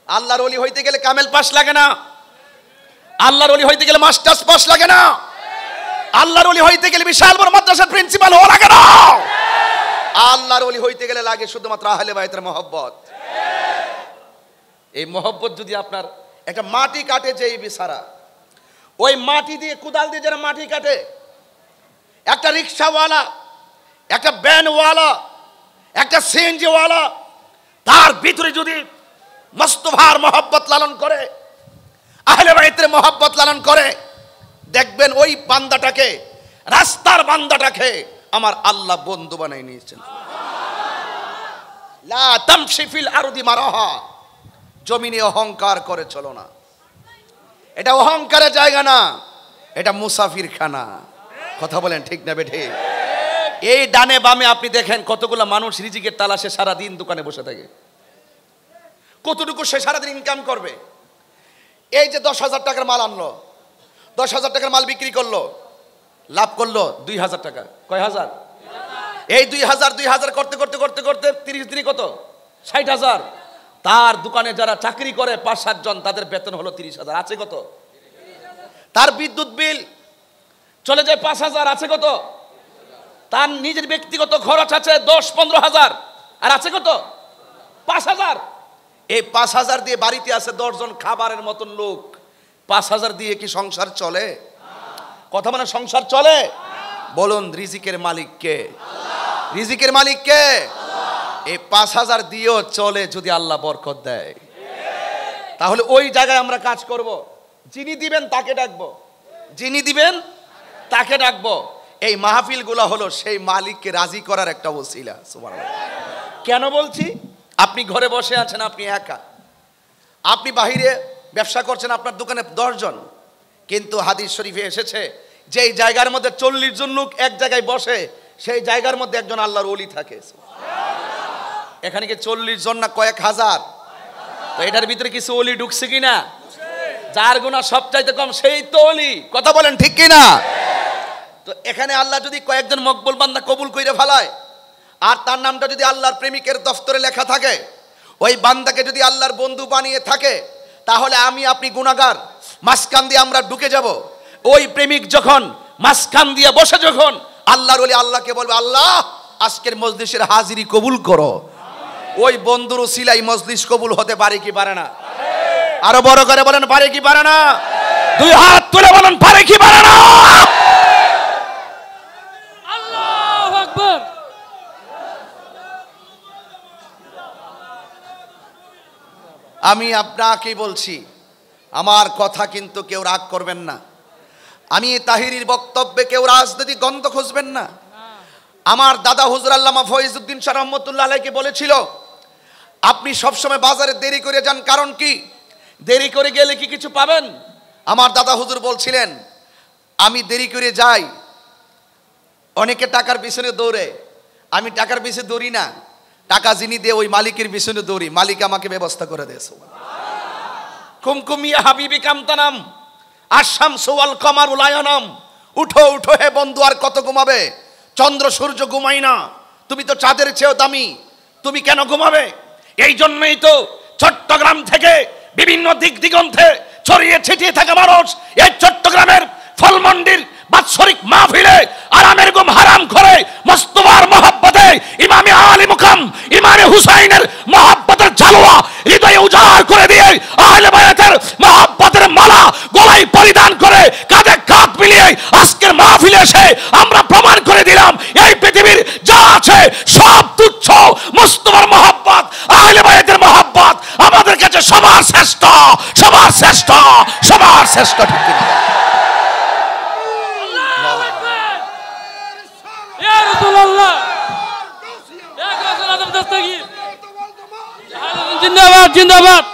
আল্লাহর ওলি হইতে গেলে কামেল পাস লাগে না, আল্লাহর ওলি হইতে গেলে মাস্টার্স পাস লাগে না, আল্লাহর ওলি হইতে গেলে বিশাল বড় মাদ্রাসার প্রিন্সিপাল হওয়া লাগে না। আল্লাহর ওলি হইতে গেলে লাগে শুধুমাত্র আহলে বাইতের মহব্বত। এই মহব্বত যদি আপনার, একটা মাটি কাটে যে বিছারা, ওই মাটি দিয়ে কুদাল দিয়ে যারা মাটি কাটে, একটা রিক্সাওয়ালা, একটা ভ্যানওয়ালা, একটা সিএনজিওয়ালা, তার ভিতরে যদি মুস্তাফার মহব্বত লালন করে, আহলে বাইতের মহব্বত লালন করে, দেখবেন ওই বান্দাটাকে, রাস্তার বান্দাটাকে আমার আল্লাহ বন্ধু বানাই নিয়েছেন। লা তামশি ফিল আরদি মারাহা, জমিনে অহংকার করে চলো না, এটা অহংকারের জায়গা না, এটা মুসাফির খানা। কথা বলেন ঠিক না বেঠে? এই ডানে বামে আপনি দেখেন কতগুলো মানুষ রিজিকের তালাশে সারা দিন দোকানে বসে থাকে। কতটুকু সে সারাদিন ইনকাম করবে? এই যে 10,000 টাকার মাল আনলো, 10,000 টাকার মাল বিক্রি করলো, লাভ করলো 2,000 টাকা। কয় হাজার? এই 2,000 করতে করতে করতে করতে 30 দিনে কত? 60,000। তার দোকানে যারা চাকরি করে 5-7 জন, তাদের বেতন হলো 30,000। আছে কত? তার বিদ্যুৎ বিল চলে যায় 5,000। আছে কত? তার নিজের ব্যক্তিগত খরচ আছে 10-15,000। আর আছে কত? 5,000। এই 5,000 দিয়ে বাড়িতে আছে 10 জন খাবারের মতন লোক। 5,000 দিয়ে কি সংসার চলে? কথা মানে সংসার চলে? বলুন রিজিকের মালিক কে? রিজিকের মালিক কে? এই 5,000 দিয়েও চলে যদি আল্লাহ বরকত দেয়। তাহলে ওই জায়গায় আমরা কাজ করব। যিনি দিবেন তাকে ডাকবো, যিনি দিবেন তাকে ডাকবো। এই মাহফিলগুলো হলো সেই মালিককে রাজি করার একটা ওসিলা। সুবহানাল্লাহ। কেন বলছি? আপনি ঘরে বসে আছেন, আপনি একা, আপনি বাহিরে ব্যবসা করছেন, আপনার দোকানে 10 জন, কিন্তু হাদিস শরীফে এসেছে যেই জায়গার মধ্যে 40 জন লোক এক জায়গায় বসে, সেই জায়গার মধ্যে একজন আল্লাহর ওলি থাকে। এখানে কি 40 জন না কয়েক হাজার? তো এটার ভিতরে কিছু ওলি ঢুকছে কিনা? যার গুনাহ সবচাইতে কম সেই তো ওলি। কথা বলেন ঠিক কিনা? তো এখানে আল্লাহ যদি কয়েকজন মকবুল বান্দা কবুল কইরে ফেলায়, আর তার নামটা যদি আল্লাহর প্রেমিকের দফতরে লেখা থাকে, ওই বান্দাকে যদি আল্লাহর বন্ধু বানিয়ে থাকে, তাহলে আমি আপনি গুনাহগার, মাঝখান দিয়ে আমরা ঢুকে যাব। ওই প্রেমিক যখন মাঝখান দিয়ে বসে, যখন আল্লাহর ওলি আল্লাহকে বলবে, আল্লাহ আজকের মজলিসের হাজিরি কবুল করো, ওই বন্ধুর উসিলাই মজলিস কবুল হতে পারে কি পারে না? আরো বড় করে বলেন পারে কি পারে না? 2 হাত তুলে বলেন পারে কি পারে না? আল্লাহু আকবার। আমি আপনাকে বলছি, আমার কথা কিন্তু কেউ রাগ করবেন না। আমি তাহিরির বক্তব্যে কেউ রাজনৈতিক গন্ধ খুঁজবেন না। আমার দাদা হুজুর আল্লামা ফয়জউদ্দিন শাহ রহমাতুল্লাহ আলাইহি বলেছিল, আপনি সবসময় বাজারে দেরি করে যান, কারণ কি? দেরি করে গেলে কি কিছু পাবেন? আমার দাদা হুজুর বলছিলেন, আমি দেরি করে যাই, অনেকে টাকার পিছনে দৌড়ে, আমি টাকার পিছনে দৌড়ি না, টাকা যিনি দিয়ে ওই মালিকের পিছনে দৌড়ি, মালিক আমাকে ব্যবস্থা করে দেয়। কুমকুমিয়া হাবিবি কামতানাম আশামসু ওয়াল কমারু লা ইয়ানাম। উঠো উঠো হে বন্ধু, আর কত ঘুমাবে? চন্দ্র সূর্য ঘুমাই না, তুমি তো চাঁদের চেয়েও দামি, তুমি কেন ঘুমাবে? এই জন্যই তো চট্টগ্রাম থেকে বিভিন্ন দিক দিগন্তে ছড়িয়ে ছিটিয়ে থাকা মানুষ এই চট্টগ্রামের ফলমন্ডির বাৎসরিক মাহফিলে আরামের ঘুম হারাম করে মুস্তাফার মহব্বতে, ইমামে আলী মুকাম ইমামে হুসাইনের মহব্বতের জালওয়া হৃদয়ে উজাড় করে দিয়ে আহলে বায়াতের মহব্বতের মালা গলায় পরিধান করে কাঁধে কাঁধ মিলিয়ে আজকের মাহফিলে এসে আমরা প্রমাণ করে দিলাম, এই পৃথিবীর যা আছে সব তুচ্ছ, মুস্তাফার মহব্বত, আহলে বায়াতের মহব্বত আমাদের কাছে সবার শ্রেষ্ঠ, সবার শ্রেষ্ঠ, সবার শ্রেষ্ঠ। ঠিক কিনা? ইয়া রাসূলুল্লাহ, ইয়া গাউসুল আজম দস্তগীর, জিন্দাবাদ জিন্দাবাদ।